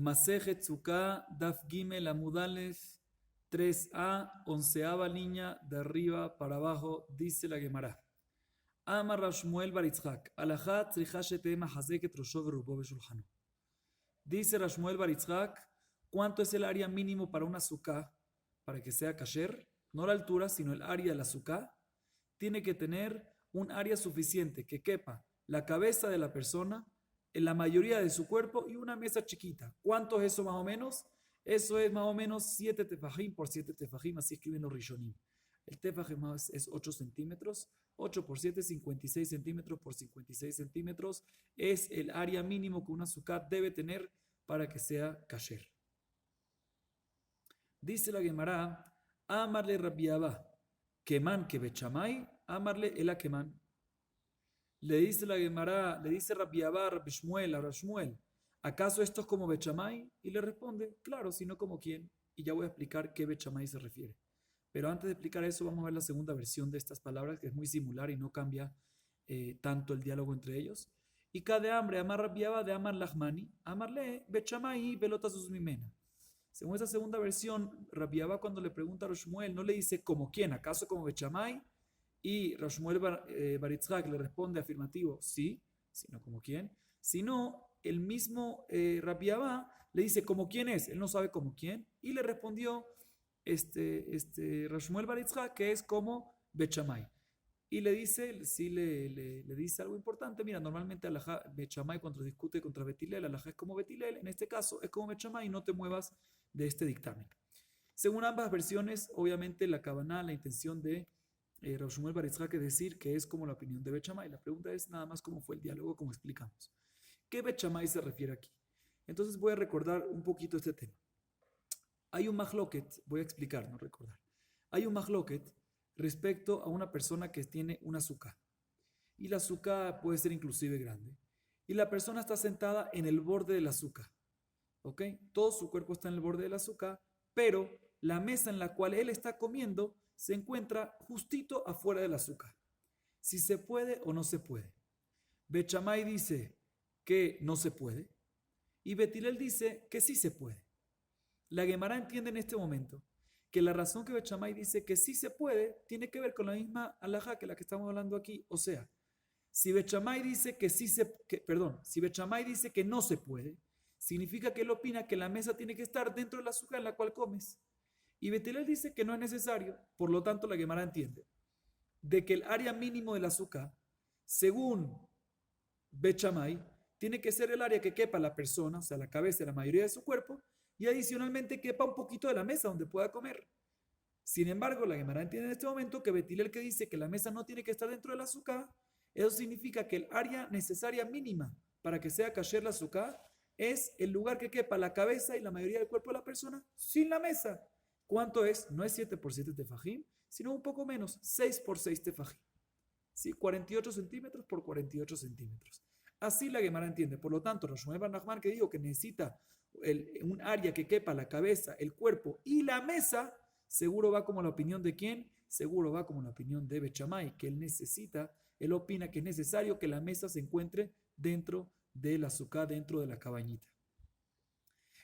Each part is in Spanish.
Masejet Sukkah, Daf Gimel Amudales 3a, onceava línea de arriba para abajo, dice la Gemara. Amar Rashmuel Baritzhak, Alajat Trihashetema Hazeket Roshov Rubo Beshulhano. Dice Rashmuel Baritzhak, ¿cuánto es el área mínimo para una sukkah para que sea kasher? No la altura, sino el área de la sukkah. Tiene que tener un área suficiente que quepa la cabeza de la persona, en la mayoría de su cuerpo y una mesa chiquita. ¿Cuánto es eso más o menos? Eso es más o menos 7 tefajim por 7 tefajim, así escriben los rishonim. El tefajim es 8 centímetros, 8 por 7, 56 centímetros por 56 centímetros. Es el área mínimo que una sukkah debe tener para que sea kasher. Dice la Gemara, amarle Rabbi Abba, keman que bechamay, amarle el keman. Le dice la Gemara, le dice Rabbi Abba, Rabbi Shmuel, a Rabbi Shmuel, ¿acaso esto es como bechamay? Y le responde, claro, sino como quién. Y ya voy a explicar qué bechamay se refiere. Pero antes de explicar eso, vamos a ver la segunda versión de estas palabras, que es muy similar y no cambia tanto el diálogo entre ellos. Y cada hambre, amar Rabbi Abba de amar Lahmani, amarle bechamay velotasus mimena. Según esta segunda versión, Rabbi Abba cuando le pregunta a Rabbi Shmuel, no le dice como quién, ¿acaso como bechamay? Y Rabbi Shmuel Baritzhak le responde afirmativo, sí, sino como quién. Si no, el mismo Rabbi Abba le dice como quién es, él no sabe como quién, y le respondió Rabbi Shmuel Baritzhak que es como bechamay. Y le dice, sí le dice algo importante, mira, normalmente alajá, bechamay cuando discute contra Betilel, alajá es como Betilel, en este caso es como bechamay, no te muevas de este dictamen. Según ambas versiones, obviamente la kavaná, la intención de Rabbi Shmuel Baritzhak es decir que es como la opinión de Bet Shammai. La pregunta es nada más cómo fue el diálogo, como explicamos. ¿Qué Bet Shammai se refiere aquí? Entonces voy a recordar un poquito este tema. Hay un mahloket, voy a explicar, no recordar. Hay un mahloket respecto a una persona que tiene una sukkah. Y la sukkah puede ser inclusive grande. Y la persona está sentada en el borde de la sukkah. ¿Ok? Todo su cuerpo está en el borde de la sukkah, pero la mesa en la cual él está comiendo se encuentra justito afuera del azúcar. Si se puede o no se puede. Bet Shammai dice que no se puede y Bet Hillel dice que sí se puede. La Gemara entiende en este momento que la razón que Bet Shammai dice que sí se puede tiene que ver con la misma alajá que la que estamos hablando aquí. O sea, si Bet Shammai dice si Bet Shammai dice que no se puede, significa que él opina que la mesa tiene que estar dentro del azúcar en la cual comes. Y Bet Hillel dice que no es necesario, por lo tanto la Gemara entiende de que el área mínimo del azúcar, según Bet Shammai, tiene que ser el área que quepa la persona, o sea, la cabeza y la mayoría de su cuerpo, y adicionalmente quepa un poquito de la mesa donde pueda comer. Sin embargo, la Gemara entiende en este momento que Bet Hillel que dice que la mesa no tiene que estar dentro del azúcar, eso significa que el área necesaria mínima para que sea kasher la azúcar es el lugar que quepa la cabeza y la mayoría del cuerpo de la persona sin la mesa. ¿Cuánto es? No es 7 por 7 tefajim, sino un poco menos, 6 por 6 tefajim. ¿Sí? 48 centímetros por 48 centímetros. Así la Gemara entiende. Por lo tanto, Rosh Bar Nachman que dijo que necesita un área que quepa la cabeza, el cuerpo y la mesa, seguro va como la opinión de quién? Seguro va como la opinión de Bet Shammai, que él opina que es necesario que la mesa se encuentre dentro de la sukkah, dentro de la cabañita.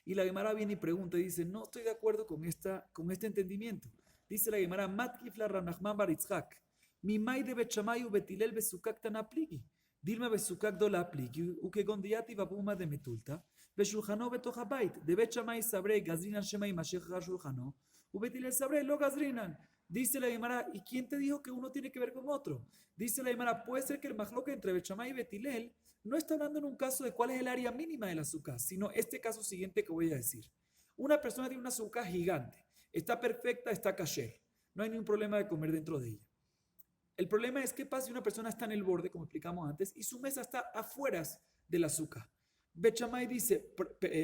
Y la Gemara viene y pregunta y dice, no estoy de acuerdo con este entendimiento. Dice la Gemara, Matkif la Ranachman Baritzhak, mi mai de Bechamayu Betilel Besukak Tanapligi, Dilma Besukak Dola Pligi, Uke Gondiati Babuma de Metulta, Beshulhano Betohabait, de Bechamay Sabre, Gazrinan Shemay Mashech Shulhano, Ubetilel Sabre, Lo Gazrinan. Dice la Gemara, ¿y quién te dijo que uno tiene que ver con otro? Dice la Gemara, puede ser que el mahloque entre Bechamay y Betilel no está hablando en un caso de cuál es el área mínima del azúcar, sino este caso siguiente que voy a decir. Una persona tiene un azúcar gigante, está perfecta, está kasher, no hay ningún problema de comer dentro de ella. El problema es qué pasa si una persona está en el borde, como explicamos antes, y su mesa está afuera del azúcar. Bet Shammai dice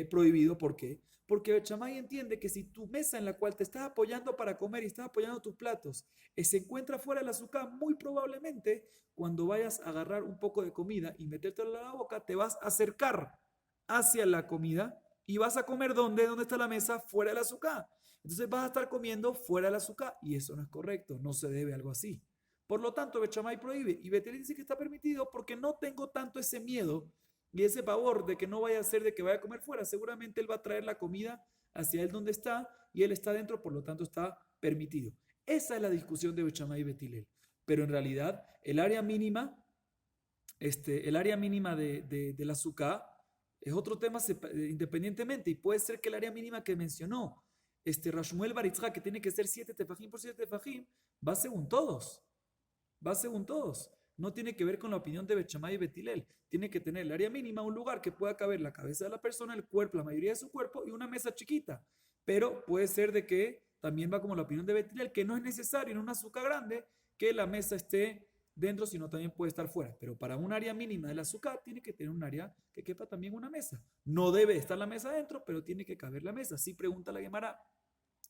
prohibido, ¿por qué? Porque Bet Shammai entiende que si tu mesa en la cual te estás apoyando para comer y estás apoyando tus platos se encuentra fuera del azúcar, muy probablemente cuando vayas a agarrar un poco de comida y metértelo a la boca, te vas a acercar hacia la comida y vas a comer ¿dónde? ¿Dónde está la mesa? Fuera del azúcar. Entonces vas a estar comiendo fuera del azúcar y eso no es correcto, no se debe algo así. Por lo tanto, Bet Shammai prohíbe y Bet Hillel dice que está permitido porque no tengo tanto ese miedo Y ese pavor de que no vaya a ser de que vaya a comer fuera, seguramente él va a traer la comida hacia él donde está y él está dentro, por lo tanto está permitido. Esa es la discusión de Bechamay y Betilel. Pero en realidad el área mínima de la azúcar es otro tema independientemente y puede ser que el área mínima que mencionó Rashmuel Baritzha, que tiene que ser 7 tefajim por 7 tefajim, va según todos. Va según todos. No tiene que ver con la opinión de Bechamay y Betilel. Tiene que tener el área mínima, un lugar que pueda caber la cabeza de la persona, el cuerpo, la mayoría de su cuerpo y una mesa chiquita. Pero puede ser de que también va como la opinión de Betilel, que no es necesario en una azúcar grande que la mesa esté dentro, sino también puede estar fuera. Pero para un área mínima del azúcar tiene que tener un área que quepa también una mesa. No debe estar la mesa dentro, pero tiene que caber la mesa. Así pregunta la Gemara.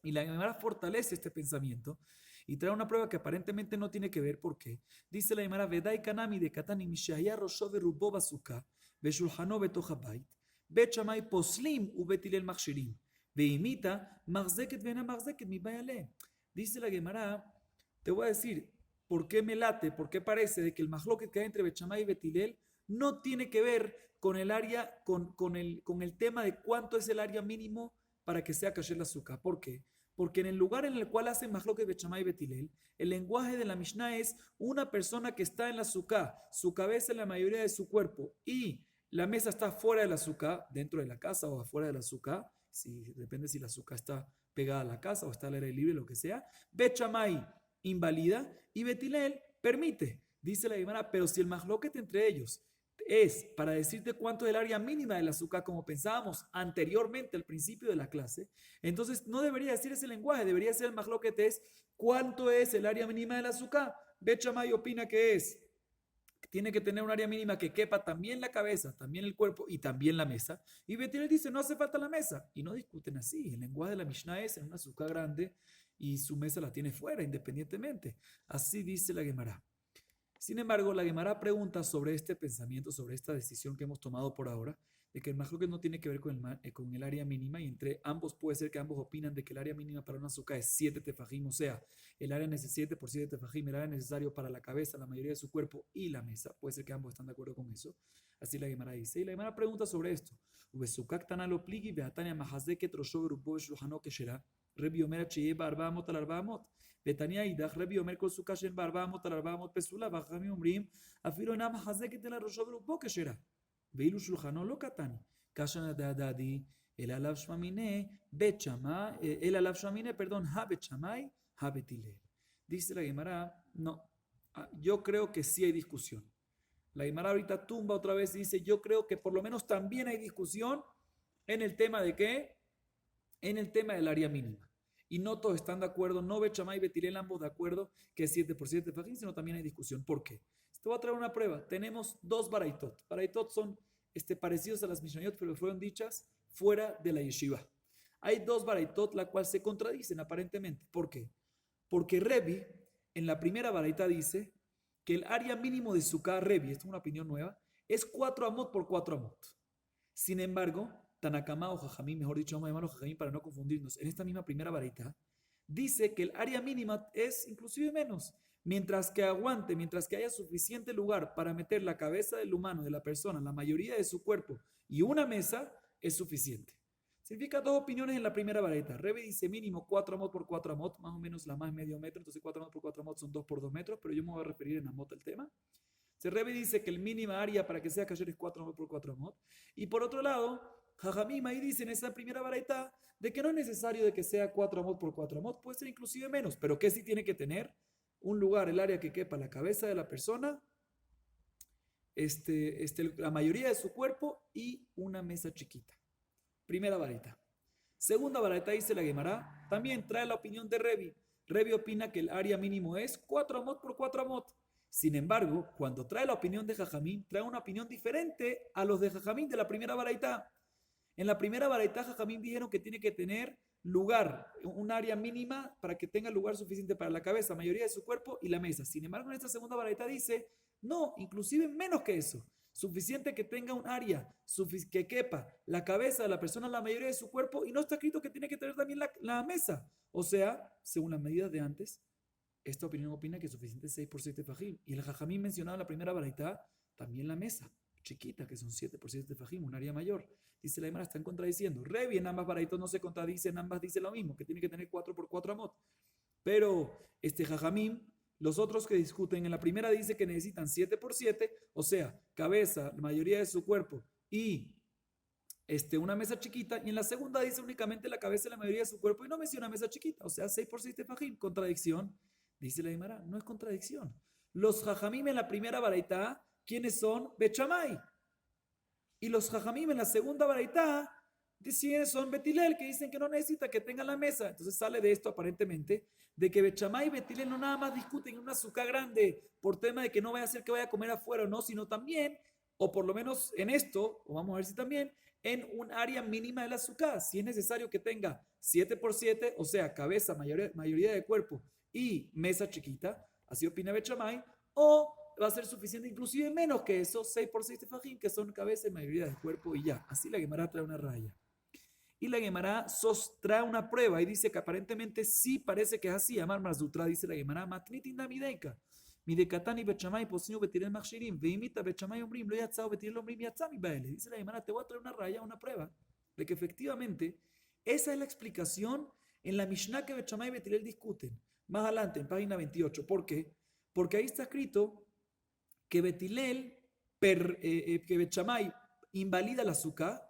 Y la Gemara fortalece este pensamiento y trae una prueba que aparentemente no tiene que ver. ¿Por qué? Dice la Gemara, Vedai kanami de katani mishaya rosho verubo basuka veshulhano betoch habayit bet shamay poslim ubetilel machshirim veimita marzeket vena marzeket mi bayale. Dice la Gemara, te voy a decir, ¿por qué me late? ¿Por qué parece de que el mahloket que hay entre Bet Shammai y Betilel no tiene que ver con el área, con el tema de cuánto es el área mínimo para que sea kasher la azúcar? ¿Por qué? Porque en el lugar en el cual hacen mahloket Bet Shammai y Betilel, el lenguaje de la Mishnah es una persona que está en la azúcar, su cabeza en la mayoría de su cuerpo y la mesa está fuera del azúcar, dentro de la casa o afuera del azúcar, depende si la azúcar está pegada a la casa o está al aire libre, lo que sea. Bet Shammai invalida y Betilel permite. Dice la Gemara, pero si el mahloket entre ellos es para decirte cuánto es el área mínima del azúcar, como pensábamos anteriormente al principio de la clase, entonces no debería decir ese lenguaje, debería ser el mahloket es cuánto es el área mínima del azúcar. Bet Shammai opina que tiene que tener un área mínima que quepa también la cabeza, también el cuerpo y también la mesa. Y Betilel dice, no hace falta la mesa. Y no discuten así. El lenguaje de la Mishnah es en una azúcar grande y su mesa la tiene fuera, independientemente. Así dice la Gemara. Sin embargo, la Gemara pregunta sobre este pensamiento, sobre esta decisión que hemos tomado por ahora, de que el mahloket no tiene que ver con el área mínima y entre ambos puede ser que ambos opinan de que el área mínima para una azúcar es 7 tefajim, o sea, el área 7 por 7 tefajim, el área necesario para la cabeza, la mayoría de su cuerpo y la mesa. Puede ser que ambos están de acuerdo con eso. Así la Gemara dice. Y la Gemara pregunta sobre esto. Rebi Omer Chiyeba Arba Amot al Arba Amot. Betania Idach Rebi Omer Kol Sukkah Shen Barba Amot al Arba Amot Pesula. Bajami Umrim Afilo Nam Hazeket El Arosho Berubo Keshera. Veilu Shulchano Lo Katani. Kashan Dadadi El Alav Shmamine Bet Shammai El Alav Shmamine, perdón, Ha Bet Shammai Ha Betilel. Dice la Gemara, no, yo creo que sí hay discusión. La Gemara ahorita tumba otra vez y dice, yo creo que por lo menos también hay discusión en el tema de qué, en el tema del área mínima. Y no todos están de acuerdo, no Bet Shammai y Betilel ambos de acuerdo que es 7 por 7 tefajim, sino también hay discusión. ¿Por qué? Te voy a traer una prueba. Tenemos dos baraitot. Baraitot son parecidos a las Mishnayot, pero fueron dichas fuera de la yeshiva. Hay dos baraitot, la cual se contradicen aparentemente. ¿Por qué? Porque Rebi, en la primera baraita dice que el área mínimo de Sukkah, Rebi, esta es una opinión nueva, es 4 amot por 4 amot. Sin embargo, Tanakama o Jajamín, mejor dicho, vamos a llamarlo Jajamín para no confundirnos, en esta misma primera varita, dice que el área mínima es inclusive menos, mientras que aguante, mientras que haya suficiente lugar para meter la cabeza del humano, de la persona, la mayoría de su cuerpo y una mesa, es suficiente. Significa dos opiniones en la primera vareta. Rebi dice mínimo 4 amot por 4 amot, más o menos la más medio metro, entonces 4 amot por 4 amot son 2 por 2 metros, pero yo me voy a referir en amot al tema. Rebi dice que el mínima área para que sea kasher es 4 amot por 4 amot. Y por otro lado, Jajamim ahí dice en esa primera baraita de que no es necesario de que sea 4 amot por 4 amot, puede ser inclusive menos, pero que sí tiene que tener un lugar, el área que quepa la cabeza de la persona, la mayoría de su cuerpo y una mesa chiquita. Primera baraita. Segunda baraita dice la Gemara, también trae la opinión de Rebi. Rebi opina que el área mínimo es 4 amot por 4 amot. Sin embargo, cuando trae la opinión de Jajamín, trae una opinión diferente a los de Jajamín de la primera baraita. En la primera baraita, Jajamín dijeron que tiene que tener lugar, un área mínima para que tenga lugar suficiente para la cabeza, mayoría de su cuerpo y la mesa. Sin embargo, en esta segunda baraita dice, no, inclusive menos que eso. Suficiente que tenga un área que quepa la cabeza de la persona, la mayoría de su cuerpo, y no está escrito que tiene que tener también la mesa. O sea, según las medidas de antes, esta opinión opina que es suficiente 6 por 7 fajim. Y el Jajamín mencionado en la primera baraita, también la mesa. chiquita, que son 7 por 7 tefajim, un área mayor. Dice la Gemara, están contradiciendo. Revi en ambas baraitos no se contradicen, ambas dicen lo mismo, que tiene que tener 4 por 4 amot. Pero Jajamim, los otros que discuten, en la primera dice que necesitan 7 por 7, o sea, cabeza, la mayoría de su cuerpo y una mesa chiquita, y en la segunda dice únicamente la cabeza y la mayoría de su cuerpo y no menciona mesa chiquita, o sea, 6 por 6 tefajim, contradicción. Dice la Gemara, no es contradicción. Los Jajamim en la primera baraita, ¿quiénes son? Bechamay. Y los Jajamim en la segunda baraita, son Betilel, que dicen que no necesita que tenga la mesa. Entonces sale de esto aparentemente, de que Bechamay y Betilel no nada más discuten en una azúcar grande por tema de que no vaya a ser que vaya a comer afuera o no, sino también, o por lo menos en esto, o vamos a ver si también, en un área mínima del azúcar. Si es necesario que tenga 7 por 7, o sea, cabeza, mayoría de cuerpo y mesa chiquita, así opina Bechamay, o va a ser suficiente inclusive menos que eso, 6 por 6 tefajim, que son cabeza y mayoría del cuerpo y ya. Así la Gemara trae una raya. Y la Gemara trae una prueba y dice que aparentemente sí parece que es así. Amar Marzutra dice la Gemara, matnitin damideika. Midekatani bechamay posinu betirel machshirim. Veimita bechamay ombrim, lo yatzao betirel ombrim yatzami baele. Dice la Gemara, te voy a traer una raya, una prueba de que efectivamente esa es la explicación en la Mishnah que Bechamay y Betilel discuten. Más adelante, en página 28. ¿Por qué? Porque ahí está escrito que Betilel, que Bechamay invalida el azúcar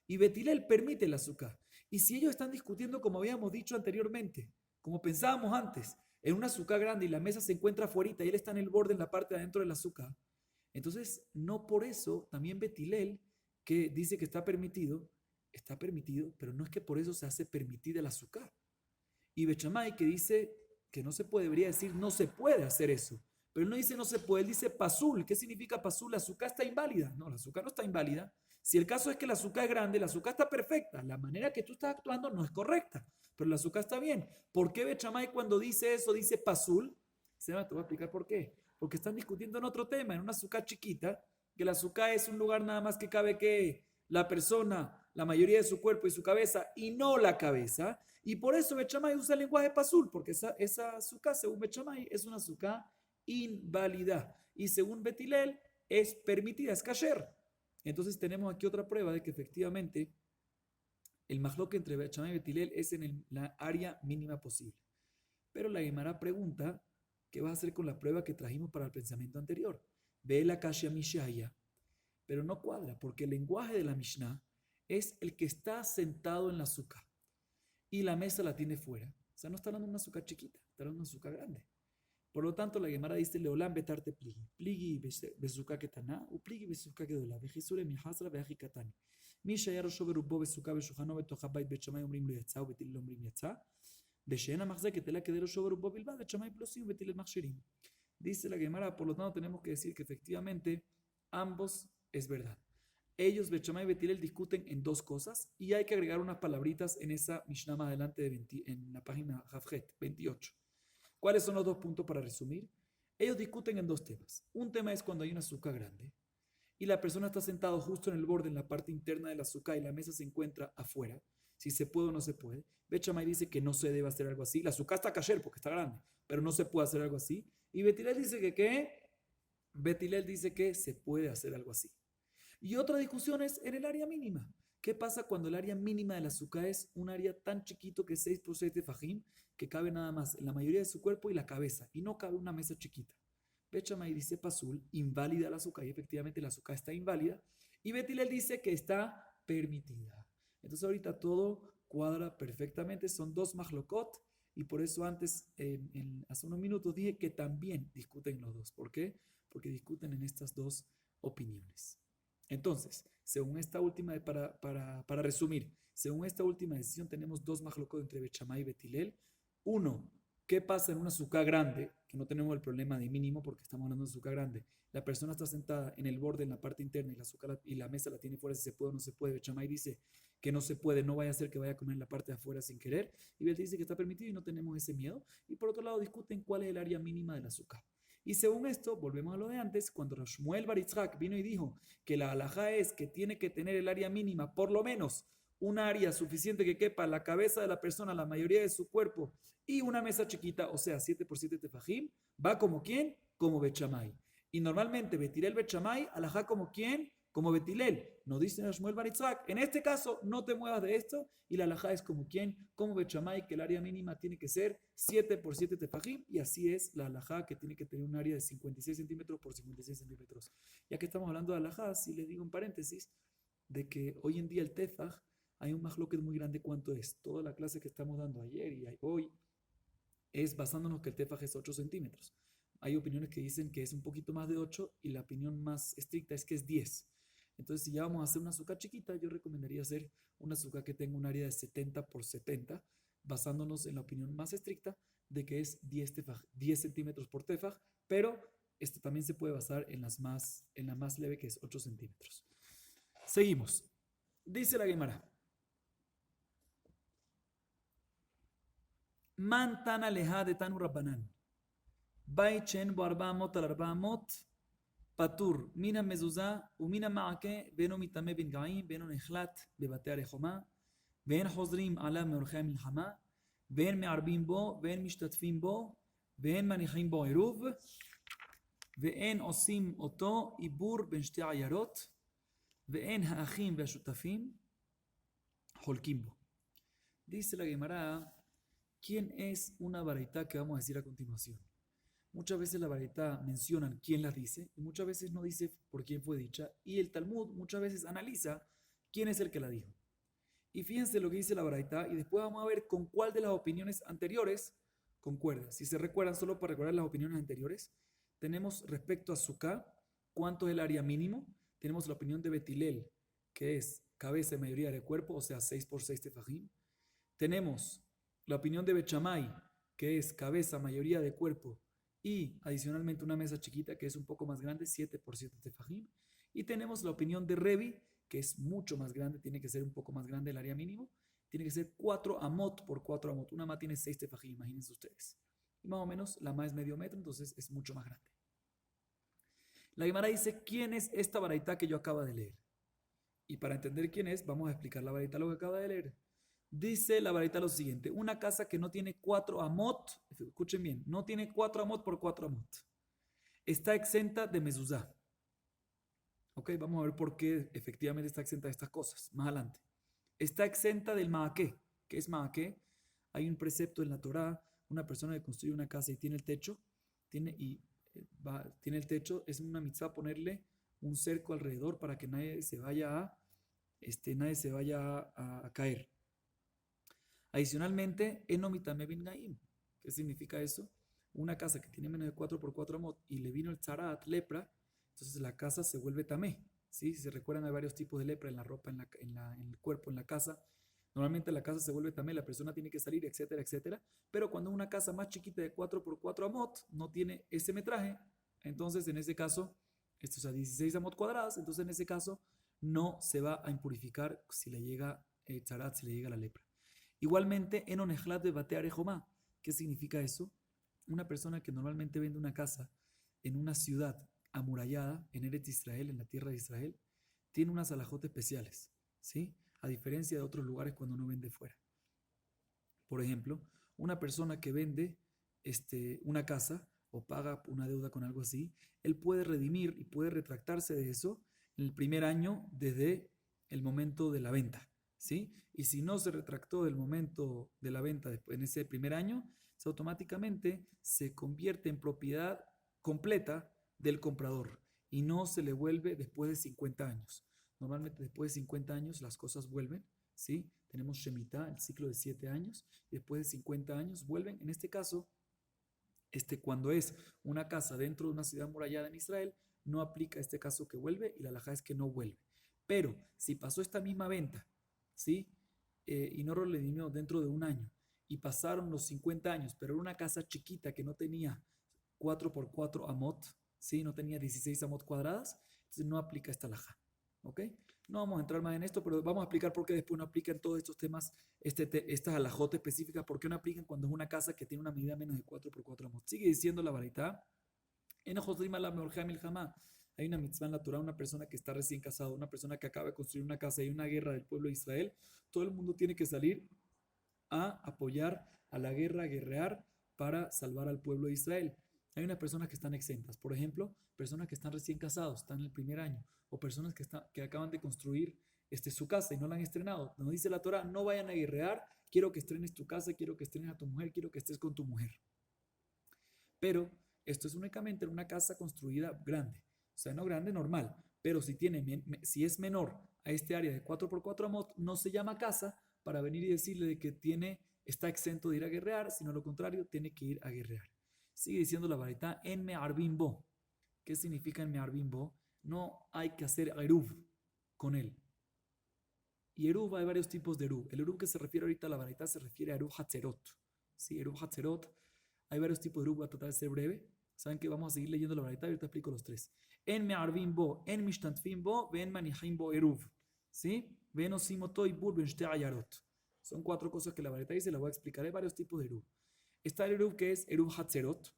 y Betilel permite el azúcar. Y si ellos están discutiendo, como habíamos dicho anteriormente, como pensábamos antes, en un azúcar grande y la mesa se encuentra afuera y él está en el borde, en la parte de adentro del azúcar, entonces no por eso también Betilel, que dice que está permitido, pero no es que por eso se hace permitida el azúcar. Y Bechamay, que dice que no se puede, debería decir no se puede hacer eso. Pero él no dice no se puede, él dice pasul. ¿Qué significa pasul? La azúcar está inválida. No, la azúcar no está inválida. Si el caso es que la azúcar es grande, la azúcar está perfecta. La manera que tú estás actuando no es correcta, pero la azúcar está bien. ¿Por qué Bechamay cuando dice eso dice pasul? Te voy a explicar por qué. Porque están discutiendo en otro tema, en una azúcar chiquita, que la azúcar es un lugar nada más que cabe que la persona, la mayoría de su cuerpo y su cabeza, y no la cabeza. Y por eso Bechamay usa el lenguaje pasul, porque esa azúcar, según Bechamay, es una azúcar inválida. Y según Betilel, es permitida, es kasher. Entonces tenemos aquí otra prueba de que efectivamente el mahloque entre Bechamay y Betilel es en la área mínima posible. Pero la Gemara pregunta, ¿qué vas a hacer con la prueba que trajimos para el pensamiento anterior? Ve la kasha mishaya. Pero no cuadra, porque el lenguaje de la Mishnah es el que está sentado en la azúcar y la mesa la tiene fuera. O sea, no está hablando de una azúcar chiquita, está hablando de una azúcar grande. Por lo tanto, la Gemara dice, Leolam betarte pligi. Pligi besuka ketana, u pligi besuka kedola. Vejisure mi hasra veaji katani. Misha yaro shoberubo besuka besujano betohabait bechamay omrim lo yatzao betil omrim yatza. Beshena machze que te la quedero shoberubo bilba bechamay plosim betil machshirim. Dice la Gemara, por lo tanto, tenemos que decir que efectivamente ambos es verdad. Ellos, Bechamay y Betilel, discuten en dos cosas y hay que agregar unas palabritas en esa Mishnah más adelante en la página Hafjet 28. ¿Cuáles son los dos puntos para resumir? Ellos discuten en dos temas. Un tema es cuando hay una azúcar grande y la persona está sentada justo en el borde, en la parte interna del azúcar y la mesa se encuentra afuera. Si se puede o no se puede. Bechamay dice que no se debe hacer algo así. La azúcar está kasher porque está grande, pero no se puede hacer algo así. Y Betilel dice que ¿qué? Betilel dice que se puede hacer algo así. Y otra discusión es en el área mínima. ¿Qué pasa cuando el área mínima del azúcar es un área tan chiquito que 6 por 6 de fajín, que cabe nada más en la mayoría de su cuerpo y la cabeza, y no cabe una mesa chiquita? Bechamay dice pasul, inválida el azúcar, y efectivamente el azúcar está inválida, y Betilel dice que está permitida. Entonces ahorita todo cuadra perfectamente, son dos mahlokot, y por eso antes, hace unos minutos, dije que también discuten los dos. ¿Por qué? Porque discuten en estas dos opiniones. Entonces, según esta última, para resumir, según esta última decisión tenemos dos mahlokot entre Bechamay y Betilel. Uno, ¿qué pasa en una azúcar grande? Que no tenemos el problema de mínimo porque estamos hablando de azúcar grande. La persona está sentada en el borde, en la parte interna, y la azúcar y la mesa la tiene fuera, si se puede o no se puede. Bechamay dice que no se puede, no vaya a ser que vaya a comer en la parte de afuera sin querer. Y Betilel dice que está permitido y no tenemos ese miedo. Y por otro lado discuten cuál es el área mínima del azúcar. Y según esto, volvemos a lo de antes, cuando Shmuel bar Yitzhak vino y dijo que la halajá es que tiene que tener el área mínima, por lo menos un área suficiente que quepa la cabeza de la persona, la mayoría de su cuerpo, y una mesa chiquita, o sea, 7 por 7 tefajim, va como quién, como Bechamay. Y normalmente Betilel Bechamay, halajá como quién, como Betilel. Nos dice Shmuel Bar Yitzhak, en este caso no te muevas de esto, y la halajá es como quien, como Bet Shammai, que el área mínima tiene que ser 7 por 7 tefajim, y así es la halajá, que tiene que tener un área de 56 centímetros por 56 centímetros. Ya que estamos hablando de halajá, si les digo en paréntesis, de que hoy en día el tefaj, hay un mahloket muy grande cuánto es. Toda la clase que estamos dando ayer y hoy es basándonos que el tefaj es 8 centímetros. Hay opiniones que dicen que es un poquito más de 8 y la opinión más estricta es que es 10. Entonces, si ya vamos a hacer una azúcar chiquita, yo recomendaría hacer una azúcar que tenga un área de 70 por 70, basándonos en la opinión más estricta de que es 10, tefaj, 10 centímetros por tefaj, pero esto también se puede basar en la más leve, que es 8 centímetros. Seguimos. Dice la Gemara. Man tan alejada de Tanu Rabbanan. Baichen bo 400 al 400 פטור מן המזוזה ומן המעקה ואינו מטמא בנגעים ואינו נחלט בבתי הרחומה ואין חוזרים עליו מאורחי המלחמה ואין מערבים בו ואין משתתפים בו ואין מניחים בו עירוב ואין עושים אותו עיבור בין שתי עיירות ואין האחים והשותפים חולקים בו. Dice la Gemara, ¿quién es una baraita que vamos a decir a continuación? Muchas veces la baraita mencionan quién la dice y muchas veces no dice por quién fue dicha, y el Talmud muchas veces analiza quién es el que la dijo. Y fíjense lo que dice la baraita y después vamos a ver con cuál de las opiniones anteriores concuerda. Si se recuerdan, solo para recordar las opiniones anteriores, tenemos respecto a Sukkah, cuánto es el área mínimo. Tenemos la opinión de Betilel, que es cabeza y mayoría de cuerpo, o sea 6 por 6 tefajim. Tenemos la opinión de Bet Shammai, que es cabeza, mayoría de cuerpo, y adicionalmente una mesa chiquita que es un poco más grande, 7 por 7 tefajim. Y tenemos la opinión de Revi, que es mucho más grande, tiene que ser un poco más grande el área mínimo, tiene que ser 4 amot por 4 amot. Una amot tiene 6 tefajim, imagínense ustedes. Y más o menos la más es medio metro, entonces es mucho más grande. La Gemara dice, ¿quién es esta baraita que yo acabo de leer? Y para entender quién es, vamos a explicar la baraita lo que acaba de leer. Dice la baraita lo siguiente, una casa que no tiene 4 amot, escuchen bien, no tiene 4 amot por 4 amot, está exenta de mezuzá. Ok, vamos a ver por qué efectivamente está exenta de estas cosas, más adelante. Está exenta del ma'aké. ¿Qué es ma'aké? Hay un precepto en la Torá, una persona que construye una casa y tiene el techo, tiene el techo, es una mitzvah ponerle un cerco alrededor para que nadie se vaya a caer. Adicionalmente, enomitame bin gaim. ¿Qué significa eso? Una casa que tiene menos de 4 por 4 amot y le vino el tzarat, lepra, entonces la casa se vuelve tamé. ¿Sí? Si se recuerdan, hay varios tipos de lepra en la ropa, en el cuerpo, en la casa. Normalmente la casa se vuelve tamé, la persona tiene que salir, etcétera, etcétera. Pero cuando una casa más chiquita de 4 por 4 amot no tiene ese metraje, entonces en ese caso, esto es a 16 amot cuadradas, entonces en ese caso no se va a impurificar si le llega tzarat, si le llega la lepra. Igualmente, en onejlat de bate arejomá. ¿Qué significa eso? Una persona que normalmente vende una casa en una ciudad amurallada, en Eretz Israel, en la tierra de Israel, tiene unas alajot especiales, ¿sí? A diferencia de otros lugares cuando uno vende fuera. Por ejemplo, una persona que vende una casa o paga una deuda con algo así, él puede redimir y puede retractarse de eso en el primer año desde el momento de la venta, ¿sí? Y si no se retractó del momento de la venta en ese primer año, automáticamente se convierte en propiedad completa del comprador y no se le vuelve después de 50 años. Normalmente después de 50 años las cosas vuelven, ¿sí? Tenemos Shemitah, el ciclo de 7 años, y después de 50 años vuelven. En este caso, cuando es una casa dentro de una ciudad amurallada en Israel, no aplica este caso que vuelve y la halajá es que no vuelve. Pero si pasó esta misma venta, ¿sí? Y no redimió dentro de un año y pasaron los 50 años, pero era una casa chiquita que no tenía 4 por 4 amot, ¿sí? No tenía 16 amot cuadradas, entonces no aplica esta halajá, ¿ok? No vamos a entrar más en esto, pero vamos a explicar por qué después no aplican todos estos temas, estas halajot específicas, por qué no aplican cuando es una casa que tiene una medida menos de 4 por 4 amot. Sigue diciendo la baraita, en Josrima la meorjea milhamá. Hay una mitzvah en la Torah, una persona que está recién casada, una persona que acaba de construir una casa y hay una guerra del pueblo de Israel, todo el mundo tiene que salir a apoyar a la guerra, a guerrear para salvar al pueblo de Israel. Hay unas personas que están exentas. Por ejemplo, personas que están recién casados, están en el primer año, o personas que acaban de construir su casa y no la han estrenado. Nos dice la Torah, no vayan a guerrear, quiero que estrenes tu casa, quiero que estrenes a tu mujer, quiero que estés con tu mujer. Pero esto es únicamente en una casa construida grande. O sea, no grande, normal. Pero si es menor a este área de 4x4 amot, no se llama casa para venir y decirle de que está exento de ir a guerrear, sino lo contrario, tiene que ir a guerrear. Sigue diciendo la varita en Me'arbim Bo. ¿Qué significa en Me'arbim Bo? No hay que hacer eruv con él. Y eruv, hay varios tipos de eruv. El eruv que se refiere ahorita a la varita se refiere a eruv hatzerot. Sí, eruv hatzerot. Hay varios tipos de eruv, voy a tratar de ser breve. Saben que vamos a seguir leyendo la varita y ahorita explico los tres. En Me'arbim Bo, en Mishtantfim Bo, ven Manihim Bo eruv. ¿Sí? Ven Osimoto y Bur Ben Shte Ayarot. Son 4 cosas que la varita dice, las voy a explicar. Hay varios tipos de eruv. Está el eruv que es eruv hatzerot.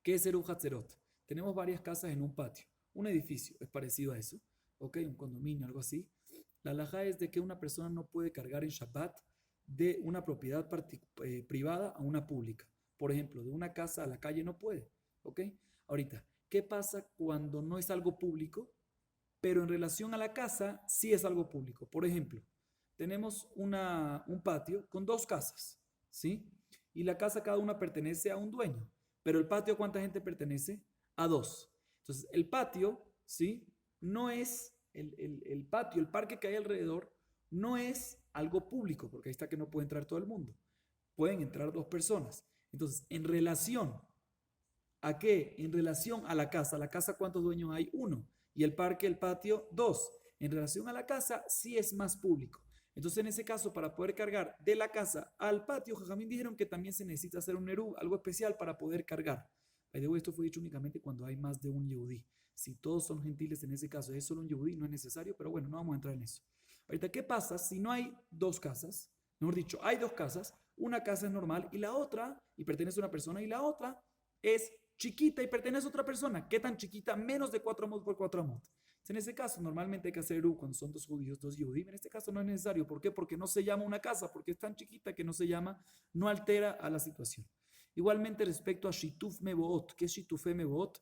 ¿Qué es eruv hatzerot? Tenemos varias casas en un patio. Un edificio es parecido a eso. ¿Ok? Un condominio, algo así. La halajá es de que una persona no puede cargar en Shabbat de una propiedad privada a una pública. Por ejemplo, de una casa a la calle no puede. ¿Ok? Ahorita, ¿qué pasa cuando no es algo público, pero en relación a la casa sí es algo público? Por ejemplo, tenemos un patio con 2 casas, ¿sí? Y la casa cada una pertenece a un dueño, pero el patio, ¿cuánta gente pertenece? A 2. Entonces, el patio, ¿sí? No es el patio, el parque que hay alrededor, no es algo público, porque ahí está que no puede entrar todo el mundo. Pueden entrar 2 personas. Entonces, ¿en relación a qué? En relación a la casa, ¿cuántos dueños hay? 1. Y el parque, el patio, 2. En relación a la casa, sí es más público. Entonces, en ese caso, para poder cargar de la casa al patio, Jajamín dijeron que también se necesita hacer un eruv, algo especial para poder cargar. Esto fue dicho únicamente cuando hay más de un yehudí. Si todos son gentiles en ese caso, es solo un yehudí, no es necesario, pero bueno, no vamos a entrar en eso. Ahorita, ¿qué pasa si no hay 2 casas? Mejor dicho, hay 2 casas, una casa es normal y la otra, y pertenece a una persona, y la otra es chiquita y pertenece a otra persona. ¿Qué tan chiquita? Menos de 4 amot por 4 amot. En ese caso, normalmente hay que hacer eruv cuando son 2 judíos, 2 yehudim. En este caso no es necesario. ¿Por qué? Porque no se llama una casa, porque es tan chiquita que no se llama, no altera a la situación. Igualmente respecto a Shituf Meboot. ¿Qué es Shituf Meboot?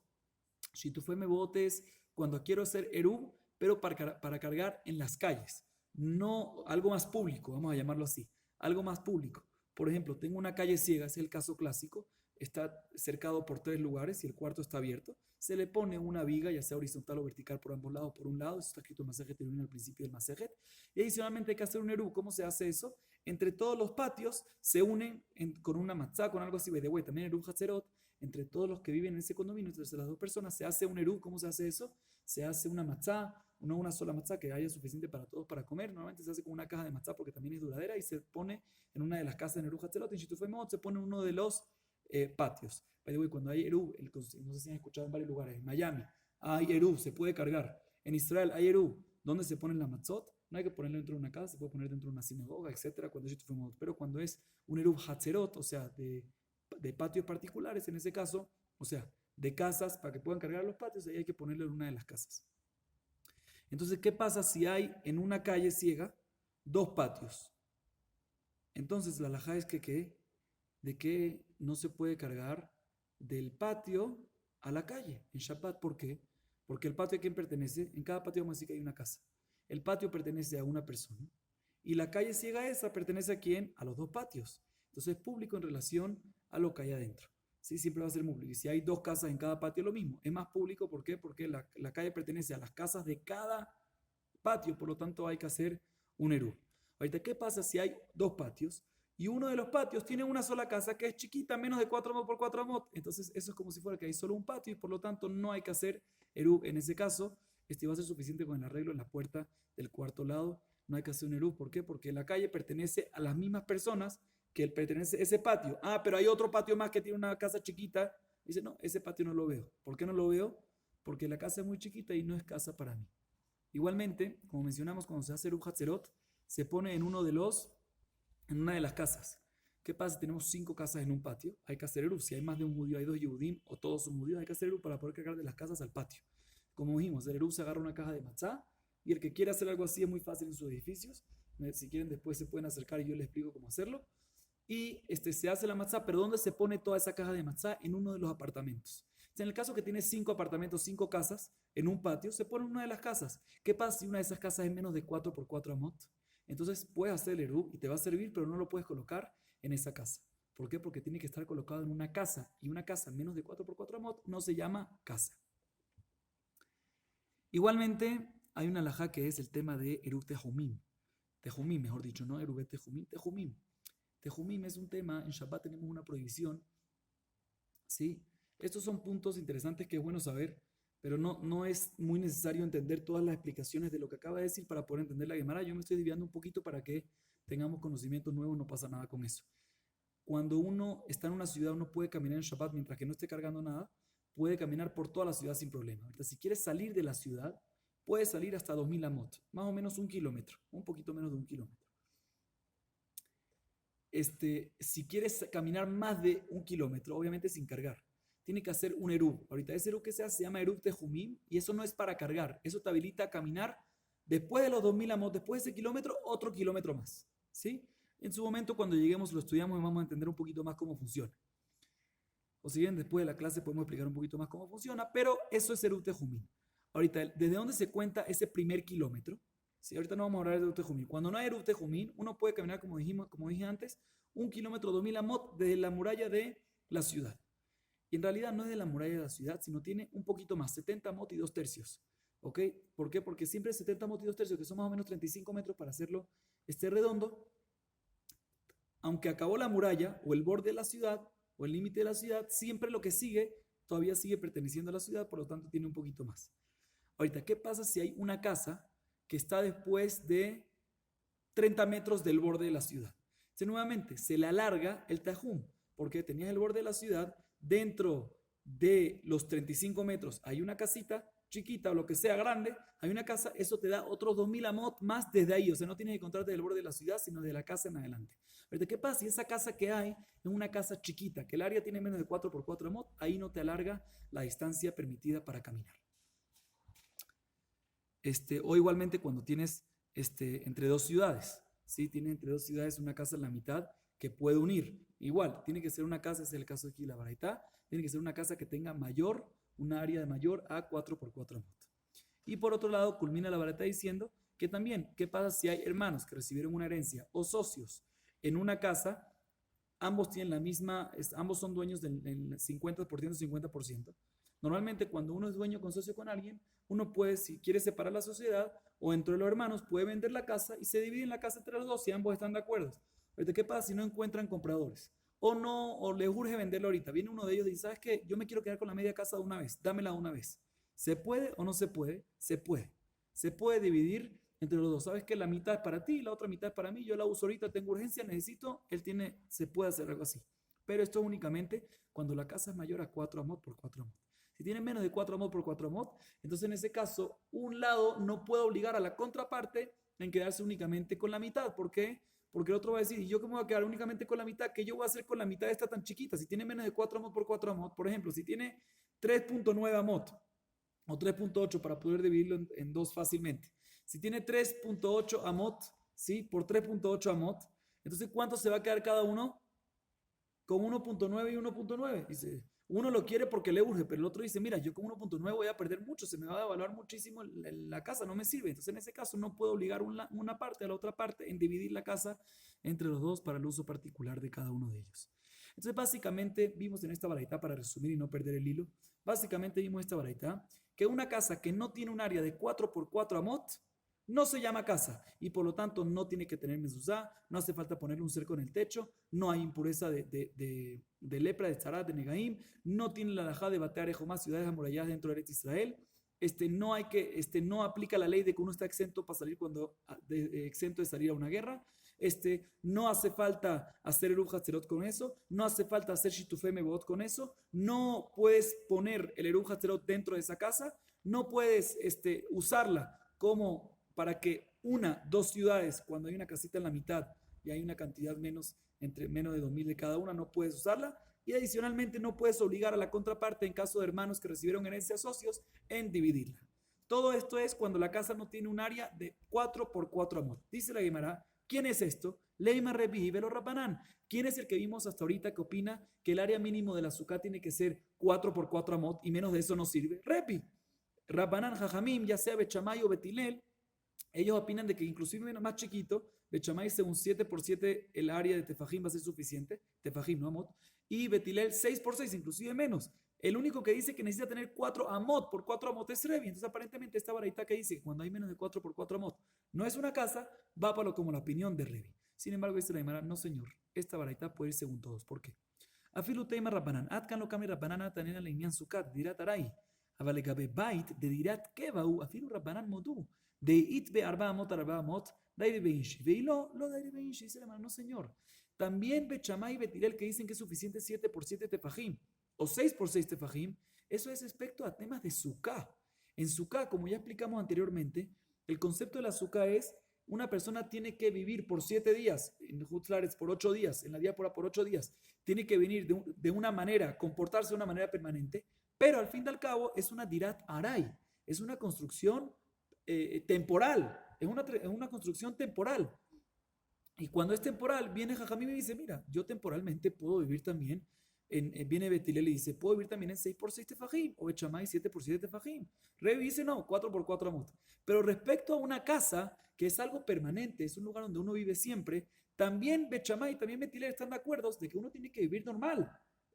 Shituf Meboot es cuando quiero hacer eruv, pero para cargar en las calles. No algo más público, vamos a llamarlo así. Algo más público. Por ejemplo, tengo una calle ciega, ese es el caso clásico. Está cercado por 3 lugares y el cuarto está abierto. Se le pone una viga, ya sea horizontal o vertical por ambos lados. Por un lado, eso está escrito en Masejet Eruvin al principio del Masejet. Y adicionalmente hay que hacer un eruv. ¿Cómo se hace eso? Entre todos los patios se unen con una matzá, con algo así. De güey, también eruv hatzerot. Entre todos los que viven en ese condominio, entre las 2 personas, se hace un eruv. ¿Cómo se hace eso? Se hace una matzá, no una sola matzá que haya suficiente para todos para comer. Normalmente se hace con una caja de matzá porque también es duradera y se pone en una de las casas en eruv hatzerot. En Shituf Meboot se pone en uno de los patios. Cuando hay eruv, no sé si han escuchado en varios lugares, en Miami hay eruv, se puede cargar. En Israel hay eruv, ¿dónde se ponen la matzot? No hay que ponerlo dentro de una casa, se puede poner dentro de una sinagoga, etcétera. Pero cuando es un eruv hatzerot, o sea, de patios particulares, en ese caso, o sea, de casas para que puedan cargar los patios, ahí hay que ponerlo en una de las casas. Entonces, ¿qué pasa si hay en una calle ciega 2 patios? Entonces, la halajá es de que no se puede cargar del patio a la calle en Shabbat. ¿Por qué? Porque el patio a quién pertenece. En cada patio vamos a decir que hay una casa. El patio pertenece a una persona y la calle ciega esa pertenece a quién? A los 2 patios. Entonces es público en relación a lo que hay adentro. ¿Sí? Siempre va a ser público. Y si hay 2 casas en cada patio, lo mismo. Es más público. ¿Por qué? Porque la calle pertenece a las casas de cada patio. Por lo tanto, hay que hacer un eruv. Ahorita, ¿qué pasa si hay 2 patios? Y uno de los patios tiene una sola casa que es chiquita, menos de 4 amot por 4 amot. Entonces, eso es como si fuera que hay solo un patio y por lo tanto no hay que hacer eruv en ese caso. Va a ser suficiente con el arreglo en la puerta del cuarto lado. No hay que hacer un eruv. ¿Por qué? Porque la calle pertenece a las mismas personas que pertenece a ese patio. Ah, pero hay otro patio más que tiene una casa chiquita. Dice, no, ese patio no lo veo. ¿Por qué no lo veo? Porque la casa es muy chiquita y no es casa para mí. Igualmente, como mencionamos, cuando se hace eruv hatzerot, se pone en una de las casas. ¿Qué pasa si tenemos 5 casas en un patio? Hay que hacer eruv. Si hay más de un judío, hay 2 yehudim o todos son judíos, hay que hacer eruv para poder cargar de las casas al patio. Como dijimos, el eruv se agarra una caja de matzá y el que quiera hacer algo así es muy fácil en sus edificios. Si quieren después se pueden acercar y yo les explico cómo hacerlo. y se hace la matzá, pero ¿dónde se pone toda esa caja de matzá? En uno de los apartamentos. En el caso que tienes 5 apartamentos, 5 casas en un patio, se pone en una de las casas. ¿Qué pasa si una de esas casas es menos de 4 por 4 amot? Entonces puedes hacer el erub y te va a servir, pero no lo puedes colocar en esa casa. ¿Por qué? Porque tiene que estar colocado en una casa, y una casa menos de 4 por 4 amot no se llama casa. Igualmente, hay una alajá que es el tema de erub tejumim. Tejumim, mejor dicho, no erub tejumim, tejumim. Tejumim es un tema, en Shabbat tenemos una prohibición, ¿sí? Estos son puntos interesantes que es bueno saber, pero no es muy necesario entender todas las explicaciones de lo que acaba de decir para poder entender la Gemara. Yo me estoy desviando un poquito para que tengamos conocimientos nuevos, no pasa nada con eso. Cuando uno está en una ciudad, uno puede caminar en Shabbat mientras que no esté cargando nada, puede caminar por toda la ciudad sin problema. Entonces, si quieres salir de la ciudad, puedes salir hasta 2000 amot, más o menos 1 kilómetro, un poquito menos de 1 kilómetro. Si quieres caminar más de 1 kilómetro, obviamente sin cargar, tiene que hacer un erub. Ahorita ese erub que se hace se llama erub tejumim y eso no es para cargar, eso te habilita a caminar después de los 2000 amot, después de ese kilómetro, otro kilómetro más, ¿sí? En su momento, cuando lleguemos, lo estudiamos y vamos a entender un poquito más cómo funciona. O si bien después de la clase podemos explicar un poquito más cómo funciona, pero eso es erub tejumim. Ahorita, ¿desde dónde se cuenta ese primer kilómetro? Sí, ahorita no vamos a hablar de erub tejumim. Cuando no hay erub tejumim, uno puede caminar, como dije antes, 1 kilómetro, 2000 amot desde la muralla de la ciudad. Y en realidad no es de la muralla de la ciudad, sino tiene un poquito más, 70 amot y 2 tercios. ¿Ok? ¿Por qué? Porque siempre 70 amot y 2 tercios, que son más o menos 35 metros para hacerlo redondo, aunque acabó la muralla o el borde de la ciudad o el límite de la ciudad, siempre lo que sigue todavía sigue perteneciendo a la ciudad, por lo tanto tiene un poquito más. Ahorita, ¿qué pasa si hay una casa que está después de 30 metros del borde de la ciudad? Entonces, nuevamente, se le alarga el tajum, porque tenías el borde de la ciudad, dentro de los 35 metros hay una casita chiquita o lo que sea grande, hay una casa, eso te da otros 2000 amot más desde ahí, o sea, no tienes que encontrarte del borde de la ciudad, sino de la casa en adelante. Pero ¿qué pasa si esa casa que hay es una casa chiquita, que el área tiene menos de 4 por 4 amot? Ahí no te alarga la distancia permitida para caminar. O igualmente cuando tienes entre dos ciudades, ¿sí? Tienes entre dos ciudades una casa en la mitad que puede unir. Igual, tiene que ser una casa, ese es el caso de aquí, la baraitá, tiene que ser una casa que tenga una área de mayor a 4 por 4 amot. Y por otro lado, culmina la baraitá diciendo que también, ¿qué pasa si hay hermanos que recibieron una herencia o socios en una casa? Ambos tienen la misma, ambos son dueños del 50%, 50%. Normalmente cuando uno es dueño con socio con alguien, uno puede, si quiere separar la sociedad o entre los hermanos, puede vender la casa y se divide la casa entre los dos si ambos están de acuerdo. Ahorita, ¿qué pasa si no encuentran compradores? O no, o les urge venderlo ahorita. Viene uno de ellos y dice, ¿sabes qué? Yo me quiero quedar con la media casa de una vez, dámela de una vez. ¿Se puede o no se puede? Se puede. Se puede dividir entre los dos. ¿Sabes qué? La mitad es para ti y la otra mitad es para mí. Yo la uso ahorita, tengo urgencia, necesito. Se puede hacer algo así. Pero esto únicamente cuando la casa es mayor a 4 amot por 4 amot. Si tiene menos de 4 amot por 4 amot, entonces en ese caso, un lado no puede obligar a la contraparte en quedarse únicamente con la mitad. ¿Por qué? Porque el otro va a decir, ¿y yo cómo voy a quedar únicamente con la mitad? ¿Qué yo voy a hacer con la mitad de esta tan chiquita? Si tiene menos de 4 amot por 4 amot, por ejemplo, si tiene 3.9 amot o 3.8 para poder dividirlo en dos fácilmente. Si tiene 3.8 amot, ¿sí? Por 3.8 amot, entonces ¿cuánto se va a quedar cada uno? Con 1.9 y 1.9. Dice, uno lo quiere porque le urge, pero el otro dice, mira, yo con 1.9 voy a perder mucho, se me va a devaluar muchísimo la casa, no me sirve. Entonces en ese caso no puedo obligar una parte a la otra parte en dividir la casa entre los dos para el uso particular de cada uno de ellos. Entonces básicamente vimos en esta baraitá, para resumir y no perder el hilo, básicamente vimos esta baraitá, que una casa que no tiene un área de 4 por 4 amot, no se llama casa y por lo tanto no tiene que tener mezuzá, no hace falta ponerle un cerco en el techo, no hay impureza de lepra, de tzarat, de negaim, no tiene la halajá de batear más ciudades amuralladas dentro de Eretz Israel, no aplica la ley de que uno está exento para salir exento de salir a una guerra, no hace falta hacer el Hatzerot con eso, no hace falta hacer Shitufei Mevot con eso, no puedes poner el Eruj Hatzerot dentro de esa casa, no puedes usarla como para que dos ciudades, cuando hay una casita en la mitad y hay una cantidad menos de 2000 de cada una, no puedes usarla. Y adicionalmente no puedes obligar a la contraparte, en caso de hermanos que recibieron herencia socios, en dividirla. Todo esto es cuando la casa no tiene un área de 4 por 4 amot. Dice la Gemara, ¿quién es esto? Leima Rebi, Velo Rabbanán. ¿Quién es el que vimos hasta ahorita que opina que el área mínimo de la azúcar tiene que ser 4 por 4 amot y menos de eso no sirve? Rebi. Rabbanán, Jajamim, ya sea Bechamay o Betilel, ellos opinan de que inclusive más chiquito, Bechamay según 7 por 7 el área de Tefajim va a ser suficiente, Tefajim, no amot, y Betilel 6 por 6, inclusive menos. El único que dice que necesita tener 4 amot por 4 amot es Rebi. Entonces aparentemente esta baraita que dice que cuando hay menos de 4 por 4 amot no es una casa, va para lo como la opinión de Rebi. Sin embargo, dice la Gemara, no señor, esta baraita puede ir según todos. ¿Por qué? Afilu teima rabbanan, atkan lo kami rabbanan tanena leinian sukat, dirat arai. אבל לגבי בית, דדירת קבע הוא אפילו רבנן מודו. דאית ב400 די באינשי. ואי לא, לא די באינשי. Dice la hermana, no señor. También Bechamay y Betilel que dicen que es suficiente 7 por 7 tefajim o 6 por 6 tefajim, eso es respecto a temas de suká. En suká, como ya explicamos anteriormente, el concepto de la suká es una persona tiene que vivir por 7 días, en Hutzlaretz por 8 días, en la diáspora por 8 días, tiene que venir de una manera, comportarse de una manera permanente, pero al fin y al cabo es una dirat aray, es una construcción temporal, es una construcción temporal. Y cuando es temporal, viene Jajamim y dice, mira, yo temporalmente puedo vivir también, viene Betilel y dice, puedo vivir también en 6 por 6 tefajim, o Bechamay 7 por 7 tefajim. Revi dice, no, 4 por 4 amot. Pero respecto a una casa, que es algo permanente, es un lugar donde uno vive siempre, también Bechamay y también Betilel están de acuerdo de que uno tiene que vivir normal.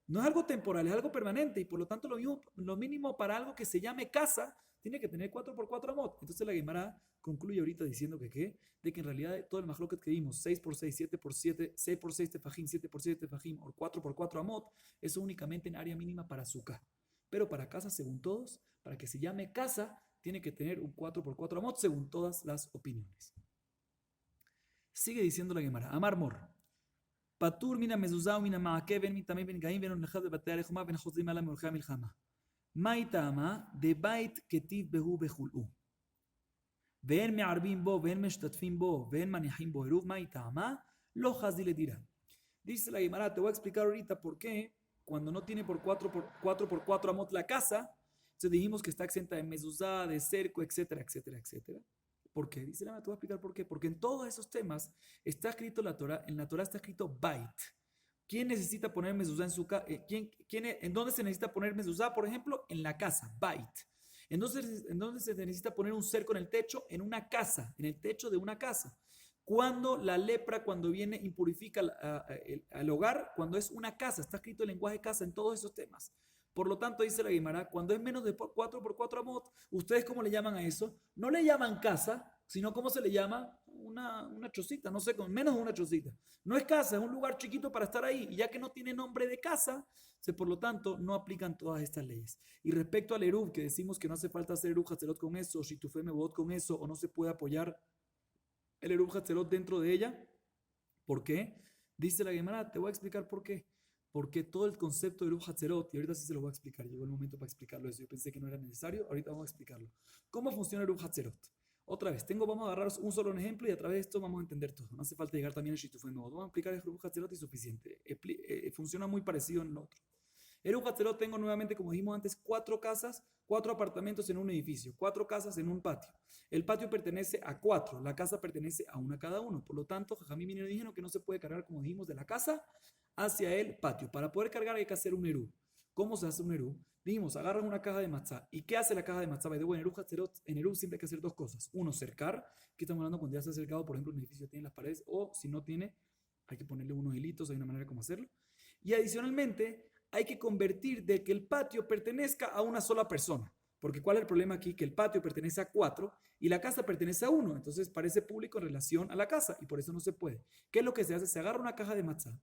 No es algo temporal, es algo permanente y por lo tanto lo mínimo para algo que se llame casa tiene que tener 4 por 4 amot. Entonces la Gemara concluye ahorita diciendo que ¿qué? De que en realidad todo el mahloket que vimos, 6 por 6, 7 por 7, 6 por 6 tefajim, 7 por 7 tefajim o 4 por 4 amot, eso únicamente en área mínima para suká. Pero para casa, según todos, para que se llame casa, tiene que tener un 4 por 4 amot según todas las opiniones. Sigue diciendo la Gemara, Amar Mor. פטור מן המזוזה ומן המעקה ואין מטעמי בן גאים ואין הולכת בבתי הלחומה ואין חוזרים עליו מהולכי המלחמה. מהי טעמה? דבית כתיב בהו בכולאו. ואין מערבים בו ואין משתתפים בו ואין מניחים בו עירוב. מהי טעמה? לא חזי לדירה. Dice la Gemara, te voy a explicar ahorita por qué cuando no tiene por 4 por 4 amot la casa, entonces dijimos que está exenta de mezuzá, de cerco, etcétera, etcétera, etcétera. ¿Por qué? Dice la Gemara, te voy a explicar por qué. Porque en todos esos temas está escrito en la Torah está escrito bait. ¿Quién necesita poner mezuzá en su casa? ¿En dónde se necesita poner mezuzá? Por ejemplo, en la casa, bait. ¿En dónde se necesita poner un cerco en el techo? En una casa, en el techo de una casa. Cuando la lepra, cuando viene, impurifica al hogar, cuando es una casa, está escrito el lenguaje casa en todos esos temas. Por lo tanto, dice la Gemara, cuando es menos de 4 por 4 amot, ¿ustedes cómo le llaman a eso? No le llaman casa, sino ¿cómo se le llama? Una chocita, no sé, menos de una chocita. No es casa, es un lugar chiquito para estar ahí. Y ya que no tiene nombre de casa, por lo tanto, no aplican todas estas leyes. Y respecto al eruv, que decimos que no hace falta hacer eruv hatzerot con eso, o shitufé mebot con eso, o no se puede apoyar el eruv hatzerot dentro de ella. ¿Por qué? Dice la Gemara, te voy a explicar por qué. Porque todo el concepto de Eruv Hatzerot, y ahorita sí se lo voy a explicar, llegó el momento para explicarlo eso, yo pensé que no era necesario, ahorita vamos a explicarlo. ¿Cómo funciona Eruv Hatzerot? Otra vez, vamos a agarrar un solo ejemplo y a través de esto vamos a entender todo. No hace falta llegar también al Shitufé Mevot. Vamos a explicar el Eruv Hatzerot y suficiente. Funciona muy parecido en el otro. Eruv Hatzerot tengo nuevamente, como dijimos antes, 4 casas, 4 apartamentos en un edificio, 4 casas en un patio. El patio pertenece a 4, la casa pertenece a una cada uno. Por lo tanto, Jajamim vinieron y dijeron que no se puede cargar, como dijimos, de la casa hacia el patio. Para poder cargar hay que hacer un eruv. ¿Cómo se hace un eruv? Dijimos, agarran una caja de matzá. ¿Y qué hace la caja de matzá? En eruv siempre hay que hacer 2 cosas. Uno, cercar, que estamos hablando cuando ya se ha cercado, por ejemplo, un edificio tiene las paredes, o si no tiene, hay que ponerle unos hilitos, hay una manera como hacerlo. Y adicionalmente, hay que convertir de que el patio pertenezca a una sola persona. Porque ¿cuál es el problema aquí? Que el patio pertenece a 4 y la casa pertenece a 1. Entonces parece público en relación a la casa y por eso no se puede. ¿Qué es lo que se hace? Se agarra una caja de matzá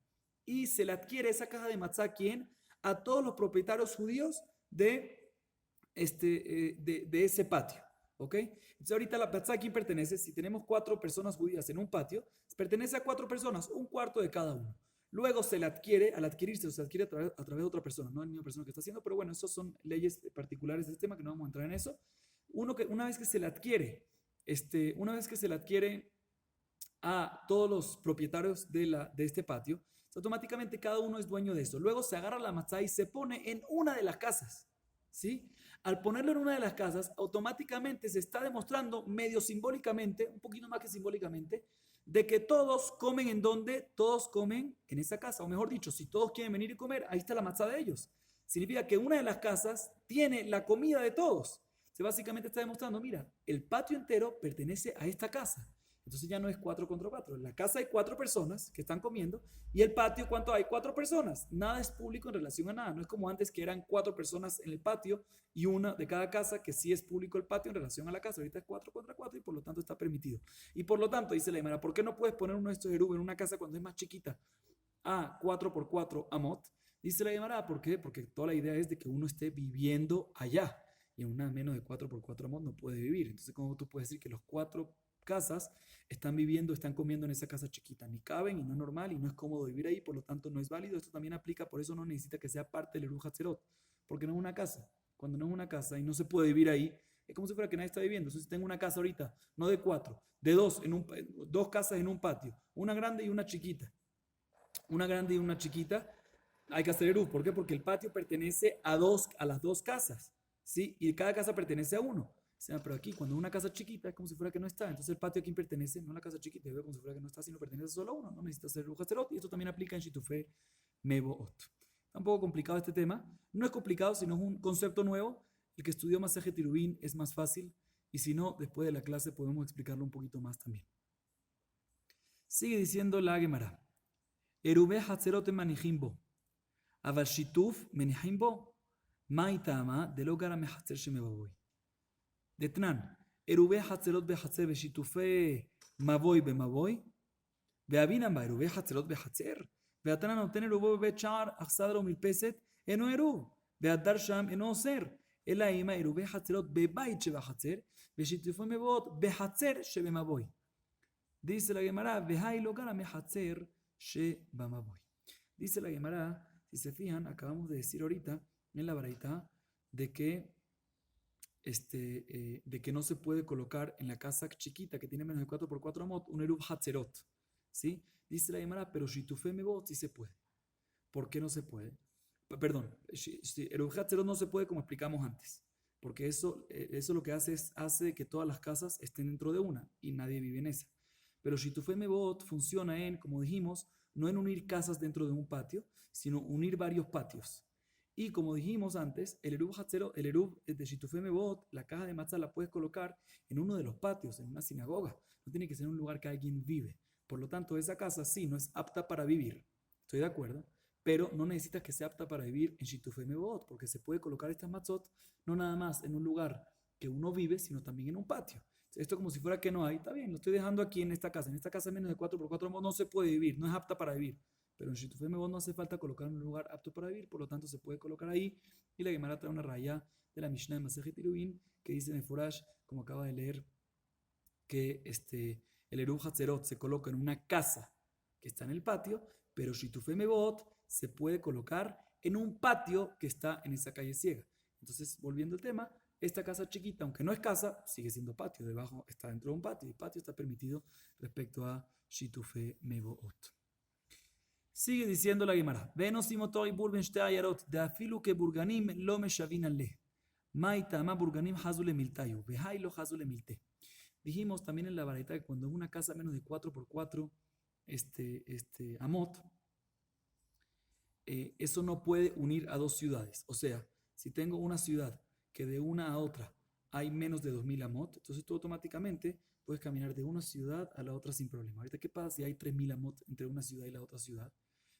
y se le adquiere esa caja de matzá ¿a quién? A todos los propietarios judíos de ese patio. ¿Ok? Entonces ahorita la matzá ¿a quién pertenece? Si tenemos 4 personas judías en un patio, pertenece a 4 personas, un cuarto de cada uno. Luego se le adquiere, al adquirirse, se adquiere a través de otra persona, no es la misma persona que está haciendo, pero bueno, esas son leyes particulares de este tema que no vamos a entrar en eso. Una vez que se le adquiere, a todos los propietarios de este patio, automáticamente cada uno es dueño de eso. Luego se agarra la matzá y se pone en una de las casas, ¿sí? Al ponerlo en una de las casas, automáticamente se está demostrando medio simbólicamente, un poquito más que simbólicamente, de que todos comen en donde, todos comen en esa casa. O mejor dicho, si todos quieren venir y comer, ahí está la matzá de ellos. Significa que una de las casas tiene la comida de todos. Se básicamente está demostrando, mira, el patio entero pertenece a esta casa. Entonces ya no es 4 contra 4. En la casa hay 4 personas que están comiendo y el patio, ¿cuánto hay? 4 personas. Nada es público en relación a nada. No es como antes que eran 4 personas en el patio y una de cada casa que sí es público el patio en relación a la casa. Ahorita es 4 contra 4 y por lo tanto está permitido. Y por lo tanto, dice la Gemara, ¿por qué no puedes poner uno de estos erub en una casa cuando es más chiquita a 4 por 4 amot? Dice la Gemara, ¿por qué? Porque toda la idea es de que uno esté viviendo allá y en una menos de 4 por 4 amot no puede vivir. Entonces, ¿cómo tú puedes decir que los 4 casas están viviendo, están comiendo en esa casa chiquita? Ni caben y no es normal y no es cómodo vivir ahí, por lo tanto no es válido. Esto también aplica, por eso no necesita que sea parte del Eruj Hatzerot, porque no es una casa. Cuando no es una casa y no se puede vivir ahí, es como si fuera que nadie está viviendo. Entonces, si tengo una casa ahorita, no de 4, de 2, dos casas en un patio, una grande y una chiquita. Una grande y una chiquita, hay que hacer Eruj. ¿Por qué? Porque el patio pertenece a las dos casas, ¿sí? Y cada casa pertenece a uno. O sea, pero aquí, cuando una casa chiquita, es como si fuera que no está. Entonces, el patio a quién pertenece, no la casa chiquita, como si fuera que no está, sino pertenece solo a uno. No necesita hacer Eruj Hatzerot. Y esto también aplica en Shitufé Mevoot. Está un poco complicado este tema. No es complicado, sino es un concepto nuevo. El que estudió Masaje Tirubín es más fácil. Y si no, después de la clase podemos explicarlo un poquito más también. Sigue diciendo la Gemara. Erube Hatzerot manijim bo. אבל שיתוף מניחים בו, מהי טעמה דלא גרע מחצר שמבוי. דתנן, עירובי חצרות בחצר ושיתופי מבוי במבוי, ואבינם בה עירובי חצרות בחצר, והתנא נותן עירובו בבית שער, אך סדר ומרפסת אינו עירוב, והדר שם אינו אוסר, אלא אם עירובי חצרות בבית שבחצר, ושיתופי מבואות בחצר שבמבוי. Dice la Gemara, והי לא גרע מחצר שבמבוי. Dice la Gemara, si se fijan, acabamos de decir ahorita en la baraita de que, de que no se puede colocar en la casa chiquita que tiene menos de 4 por 4 amot un eruv hatzerot. ¿Sí? Dice la Gemara, pero shitufé mebot sí se puede. ¿Por qué no se puede? Perdón, eruv hatzerot no se puede como explicamos antes. Porque eso lo que hace que todas las casas estén dentro de una y nadie vive en esa. Pero shitufé mebot funciona en, como dijimos, no en unir casas dentro de un patio, sino unir varios patios. Y como dijimos antes, el Eruv Hatzero, el Eruv de Shitufé Mebot, la caja de matzah la puedes colocar en uno de los patios, en una sinagoga. No tiene que ser un lugar que alguien vive. Por lo tanto, esa casa sí no es apta para vivir. Estoy de acuerdo. Pero no necesitas que sea apta para vivir en Shitufé Mebot, porque se puede colocar estas matzot no nada más en un lugar que uno vive, sino también en un patio. Esto como si fuera que no hay, está bien, lo estoy dejando aquí en esta casa. En esta casa menos de 4 por 4 no se puede vivir, no es apta para vivir. Pero en Shitufé Mebot no hace falta colocar en un lugar apto para vivir, por lo tanto se puede colocar ahí. Y la Gemara trae una raya de la Mishnah de Masejet Tirubin que dice en Forash, como acaba de leer, que el Eruv Hatzerot se coloca en una casa que está en el patio, pero Shitufé Mebot se puede colocar en un patio que está en esa calle ciega. Entonces, volviendo al tema, esta casa chiquita, aunque no es casa, sigue siendo patio. Debajo está dentro de un patio y el patio está permitido respecto a Shitufé Mebot. Sigue diciendo la Gemara. Venosimotori burbenshte ayarot de afilu que burganim lo me shavinan le. Maitama burganim hazule miltayu. Behai lo hazule milte. Dijimos también en la baraita que cuando es una casa menos de 4 por 4 amot, eso no puede unir a dos ciudades. O sea, si tengo una ciudad que de una a otra hay menos de 2000 amot, entonces tú automáticamente puedes caminar de una ciudad a la otra sin problema. Ahorita, ¿qué pasa si hay 3000 amot entre una ciudad y la otra ciudad?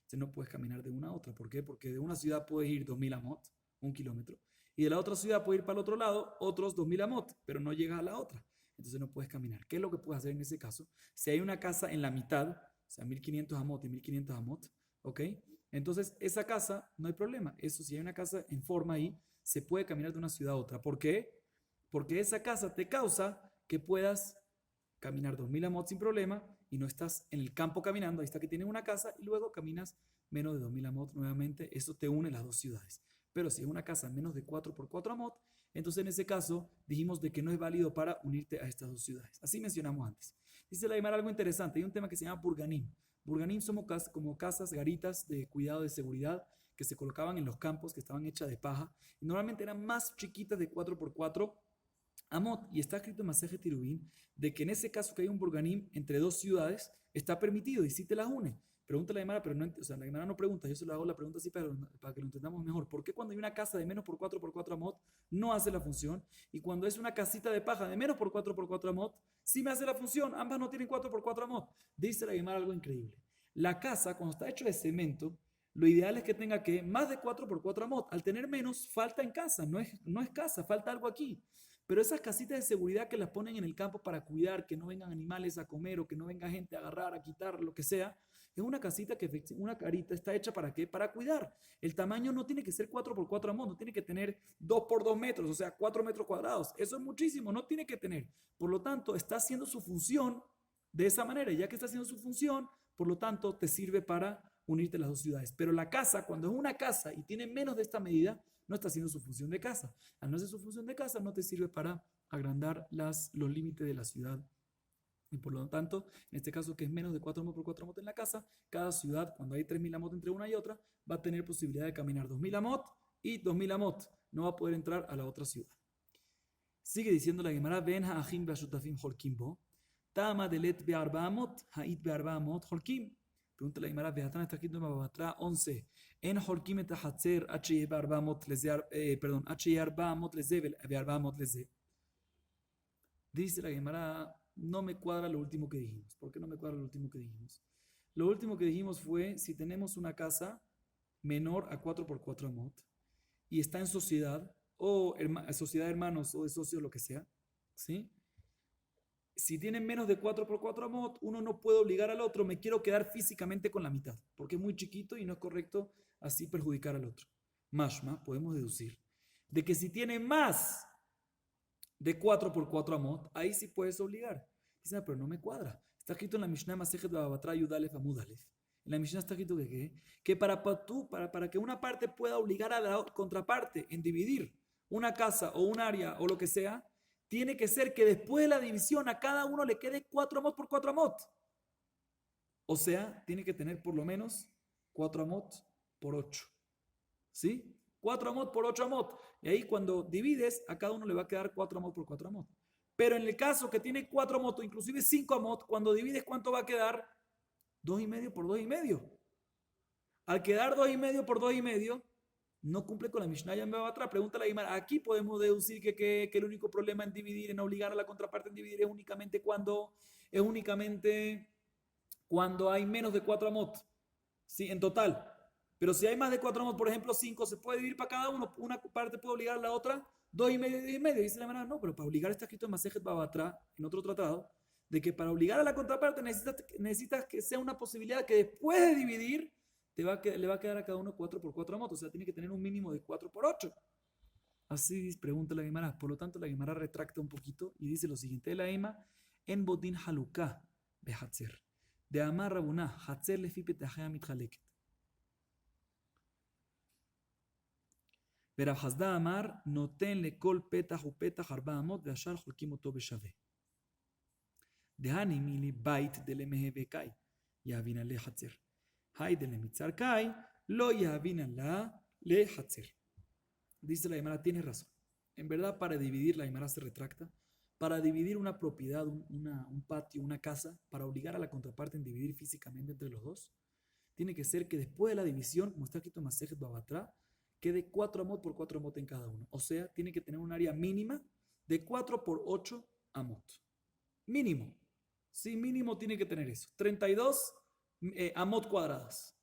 Entonces no puedes caminar de una a otra. ¿Por qué? Porque de una ciudad puedes ir 2000 amot, 1 kilómetro, y de la otra ciudad puedes ir para el otro lado otros 2000 amot, pero no llegas a la otra. Entonces no puedes caminar. ¿Qué es lo que puedes hacer en ese caso? Si hay una casa en la mitad, o sea, 1500 amot y 1500 amot, ¿ok? Entonces esa casa no hay problema. Eso, si hay una casa en forma ahí, se puede caminar de una ciudad a otra. ¿Por qué? Porque esa casa te causa que puedas caminar 2000 amot sin problema y no estás en el campo caminando. Ahí está que tienes una casa y luego caminas menos de 2000 amot nuevamente. Eso te une las dos ciudades. Pero si es una casa menos de 4 por 4 amot, entonces en ese caso dijimos de que no es válido para unirte a estas dos ciudades. Así mencionamos antes. Dice la Gemara algo interesante. Hay un tema que se llama burganim. Burganim somos como casas, garitas de cuidado de seguridad que se colocaban en los campos, que estaban hechas de paja, y normalmente eran más chiquitas de 4x4 amot, y está escrito en Masejet Tirubín de que en ese caso que hay un burganim entre dos ciudades, está permitido y si te las une. Pregunta la Gemara, pero no, o sea, la Gemara no pregunta, yo se lo hago la pregunta así para que lo entendamos mejor. ¿Por qué cuando hay una casa de menos por 4x4 amot no hace la función? Y cuando es una casita de paja de menos por 4x4 amot, sí me hace la función. Ambas no tienen 4x4 amot. Dice la Gemara algo increíble. La casa, cuando está hecho de cemento, lo ideal es que tenga que más de 4x4 amot. Al tener menos, falta en casa. No es casa, falta algo aquí. Pero esas casitas de seguridad que las ponen en el campo para cuidar, que no vengan animales a comer o que no venga gente a agarrar, a quitar, lo que sea, es una casita una carita está hecha ¿para qué? Para cuidar. El tamaño no tiene que ser 4x4 amot, no tiene que tener 2x2 metros, o sea, 4 metros cuadrados. Eso es muchísimo, no tiene que tener. Por lo tanto, está haciendo su función de esa manera. Ya que está haciendo su función, por lo tanto, te sirve para unirte a las dos ciudades. Pero la casa, cuando es una casa y tiene menos de esta medida, no está haciendo su función de casa. Al no hacer su función de casa, no te sirve para agrandar los límites de la ciudad. Y por lo tanto, en este caso que es menos de 4 amot por 4 amot en la casa, cada ciudad, cuando hay 3.000 amot entre una y otra, va a tener posibilidad de caminar 2.000 amot y 2.000 amot. No va a poder entrar a la otra ciudad. Sigue diciendo la Gemara, Ben ha'achim be'ashutafim holkim bo, tama delet be'arba amot, ha'it be'arba amot holkim. Pregunta la Gemara, Behatán está escrito en Babatra 11. En holkim et ha'atzer h be'arba amot leze, perdón, h arba amot leze be'arba amot leze. Dice la Gemara, no me cuadra lo último que dijimos. ¿Por qué no me cuadra lo último que dijimos? Lo último que dijimos fue, si tenemos una casa menor a 4x4 amot y está en sociedad, o sociedad de hermanos, o de socios, lo que sea, ¿sí? Si tienen menos de 4x4 amot, uno no puede obligar al otro, me quiero quedar físicamente con la mitad, porque es muy chiquito y no es correcto así perjudicar al otro. Mashma, podemos deducir, de que si tiene más de 4x4 amot, ahí sí puedes obligar. Dice, pero no me cuadra. Está escrito en la Mishnah Masejet Babatra Yudalef Amudalef. En la Mishnah está escrito que ¿qué? Que para que una parte pueda obligar a la contraparte en dividir una casa o un área o lo que sea, tiene que ser que después de la división a cada uno le quede 4 amot por 4 amot. O sea, tiene que tener por lo menos 4 amot por 8. ¿Sí? 4 amot por 8 amot. Y ahí cuando divides, a cada uno le va a quedar 4 amot por 4 amot. Pero en el caso que tiene 4 amot o inclusive 5 amot, cuando divides, ¿cuánto va a quedar? 2,5 por 2,5. Al quedar 2,5 por 2,5, no cumple con la Mishnah ya me va atrás. Pregunta la Guimara. Aquí podemos deducir que el único problema en dividir, en obligar a la contraparte en dividir, es únicamente cuando hay menos de 4 amot. Sí, en total. Pero si hay más de 4 amot, por ejemplo 5, se puede dividir para cada uno. Una parte puede obligar a la otra 2,5 y 2,5. Dice la Guimara, no, pero para obligar está escrito en Masejet Babatra, en otro tratado, de que para obligar a la contraparte necesitas que sea una posibilidad que después de dividir le va a quedar a cada uno 4 por 4 amot, o sea, tiene que tener un mínimo de 4 por 8. Así pregunta la Gemara. Por lo tanto, la Gemara retracta un poquito y dice lo siguiente de la Ema, en bodin haluká behatzer, de amar rabuná, hatzer lefi petahea mithaleket. Verab hasda amar, noten le kol petah u petah arba amot, veashar holkim oto beshave. Dehani mili bait de lemehe bekai, yavina le hatzer. Hay de lemitzar kai, lo yavina la le hatzer. Dice la Gemara, tiene razón. En verdad, para dividir, la Gemara se retracta. Para dividir una propiedad, un patio, una casa, para obligar a la contraparte en dividir físicamente entre los dos, tiene que ser que después de la división, como está escrito en Masejet Babatra, quede 4 amot por 4 amot en cada uno. O sea, tiene que tener un área mínima de 4 por 8 amot. Mínimo. Sí, mínimo tiene que tener eso. 32 amot cuadradas.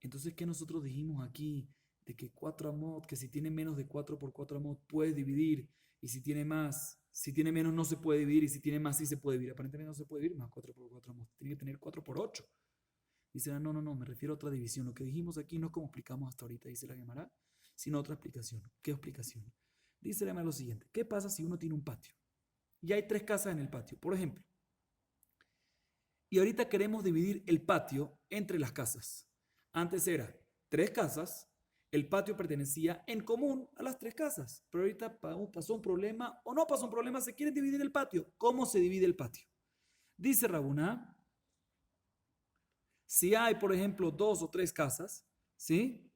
Entonces, ¿qué nosotros dijimos aquí? De que 4 amot, que si tiene menos de 4 por 4 amot puedes dividir, y si tiene menos no se puede dividir, y si tiene más sí se puede dividir. Aparentemente no se puede dividir más 4 por 4 amot, tiene que tener 4 por 8. Dice, no, me refiero a otra división. Lo que dijimos aquí no es como explicamos hasta ahorita, dice la Gemara, sino otra explicación. ¿Qué explicación? Dice la Gemara lo siguiente, ¿qué pasa si uno tiene un patio? Y hay 3 casas en el patio, por ejemplo. Y ahorita queremos dividir el patio entre las casas. Antes era 3 casas, el patio pertenecía en común a las 3 casas. Pero ahorita pasó un problema o no pasó un problema, se quiere dividir el patio. ¿Cómo se divide el patio? Dice Rabuná, si hay, por ejemplo, 2 o 3 casas, ¿sí?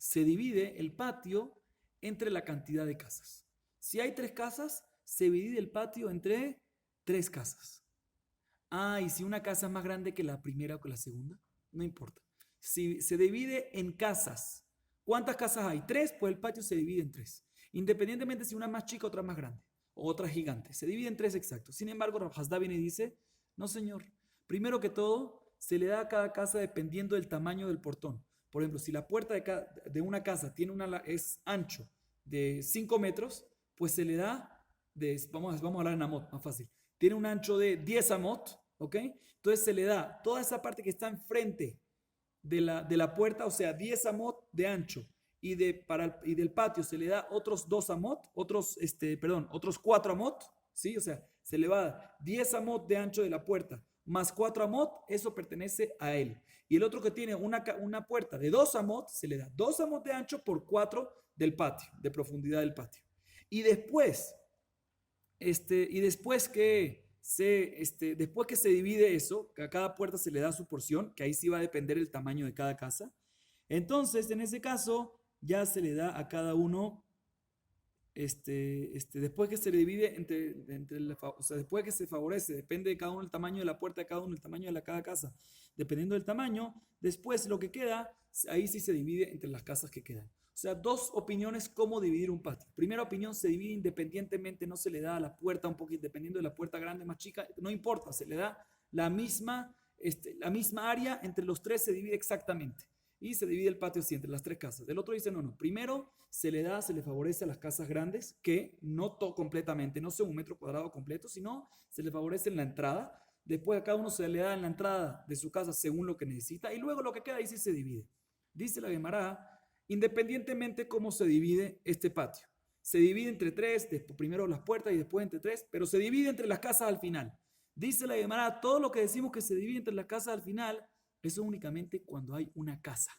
se divide el patio entre la cantidad de casas. Si hay 3 casas, se divide el patio entre 3 casas. Y si una casa es más grande que la primera o que la segunda, no importa. Si se divide en casas, ¿cuántas casas hay? 3, pues el patio se divide en 3. Independientemente si una es más chica, otra más grande, o otra gigante. Se divide en 3 exactos. Sin embargo, Rav Hasda viene y dice, no señor, primero que todo, se le da a cada casa dependiendo del tamaño del portón. Por ejemplo, si la puerta de una casa es ancho de 5 metros, pues se le da, vamos a hablar en amot, más fácil. Tiene un ancho de 10 amot, ¿ok? Entonces se le da toda esa parte que está enfrente de la puerta, o sea, 10 amot de ancho, y del patio se le da otros 2 amot, otros 4 amot, ¿sí? O sea, se le va a dar 10 amot de ancho de la puerta, más 4 amot, eso pertenece a él. Y el otro que tiene una puerta de 2 amot, se le da 2 amot de ancho por 4 del patio, de profundidad del patio. Y después, después que se divide eso, que a cada puerta se le da su porción, que ahí sí va a depender el tamaño de cada casa. Entonces, en ese caso, ya se le da a cada uno, después que se le divide o sea, después que se favorece, depende de cada uno el tamaño de la puerta de cada uno, el tamaño de cada casa, dependiendo del tamaño, después lo que queda, ahí sí se divide entre las casas que quedan. O sea, 2 opiniones cómo dividir un patio. Primera opinión, se divide independientemente, no se le da a la puerta un poquito, dependiendo de la puerta grande, más chica, no importa, se le da la misma área, entre los 3 se divide exactamente. Y se divide el patio así, entre las 3 casas. El otro dice, no, primero se le favorece a las casas grandes, que no completamente, no sea 1 metro cuadrado completo, sino se le favorece en la entrada. Después a cada uno se le da en la entrada de su casa según lo que necesita, y luego lo que queda ahí sí se divide. Dice la Gemara, independientemente cómo se divide este patio. Se divide entre 3, primero las puertas y después entre 3, pero se divide entre las casas al final. Dice la Gemara, todo lo que decimos que se divide entre las casas al final, eso únicamente cuando hay una casa.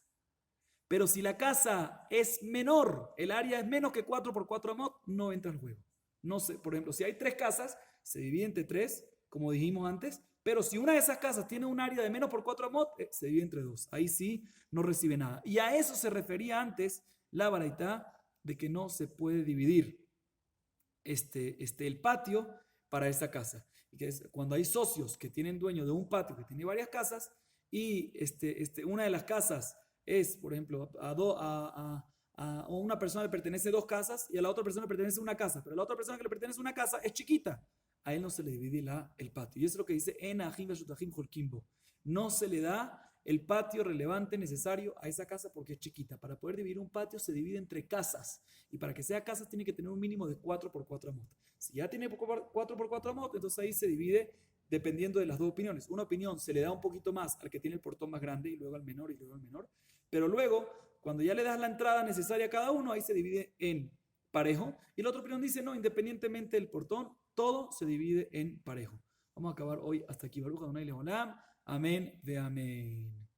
Pero si la casa es menor, el área es menos que 4 por 4 amot, no entra al juego. No sé, por ejemplo, si hay 3 casas, se divide entre 3, como dijimos antes, pero si una de esas casas tiene un área de menos por 4 amot, se divide entre 2. Ahí sí no recibe nada. Y a eso se refería antes la baraitá de que no se puede dividir el patio para esa casa. Y que es cuando hay socios que tienen dueño de un patio que tiene varias casas y una de las casas es, por ejemplo, a una persona le pertenece 2 casas y a la otra persona le pertenece una casa, pero a la otra persona que le pertenece una casa es chiquita. A él no se le divide el patio. Y eso es lo que dice en Ahim Vashutahim Holkimbo. No se le da el patio relevante necesario a esa casa porque es chiquita. Para poder dividir un patio se divide entre casas. Y para que sea casas tiene que tener un mínimo de 4 por 4 amot. Si ya tiene 4 por 4 amot, entonces ahí se divide dependiendo de las 2 opiniones. Una opinión se le da un poquito más al que tiene el portón más grande y luego al menor y luego al menor. Pero luego, cuando ya le das la entrada necesaria a cada uno, ahí se divide en parejo. Y la otra opinión dice, no, independientemente del portón, todo se divide en parejo. Vamos a acabar hoy hasta aquí. Baruch Adonai Leolam. Amén de amén.